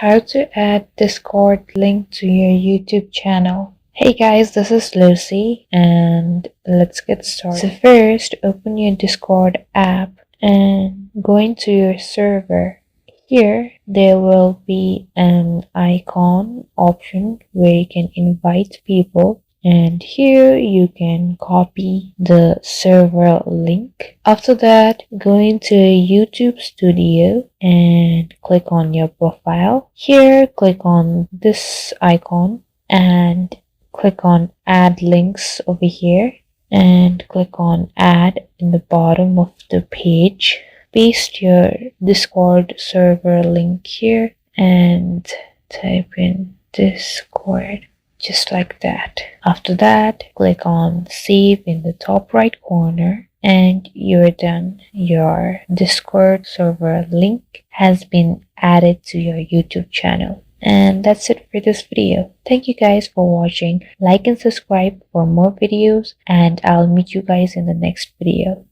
How to add Discord link to your YouTube channel. Hey guys, this is Lucy and let's get started. So first, open your Discord app and go into your server. Here, there will be an icon option where you can invite people, and here you can copy the server link. After that, go into YouTube Studio and click on your profile. Here, click on this icon and click on add links over here and click on add in the bottom of the page. Paste your Discord server link here and type in Discord just like that. After that, click on save in the top right corner and you're done. Your Discord server link has been added to your YouTube channel. And that's it for this video. Thank you guys for watching. Like and subscribe for more videos and I'll meet you guys in the next video.